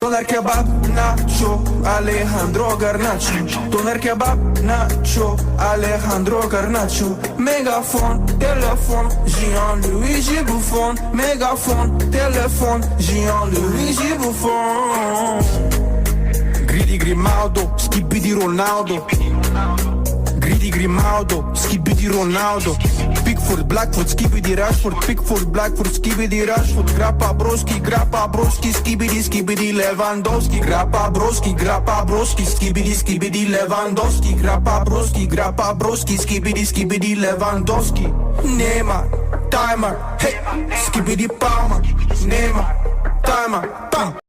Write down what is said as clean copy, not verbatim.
Doner kebab, Nacho, Alejandro Garnacho. Doner kebab, Nacho, Alejandro Garnacho. Megafon, telefon, Jean-Louis Buffon. Megafon, telefon, Jean-Louis Buffon. Gridi Grimaldo, Skibidi Ronaldo. Gridi Grimaldo, Skibidi Ronaldo. Pickford, Blackford, Skibidi Rashford. Pickford, Blackford, Skibidi Rashford. Grappa broski, Skibidi Lewandowski. Grappa broski, Skibidi Lewandowski. Grappa broski, Skibidi Lewandowski. Neymar, timer, hey, Skibidi Palmer. Neymar, timer, bam.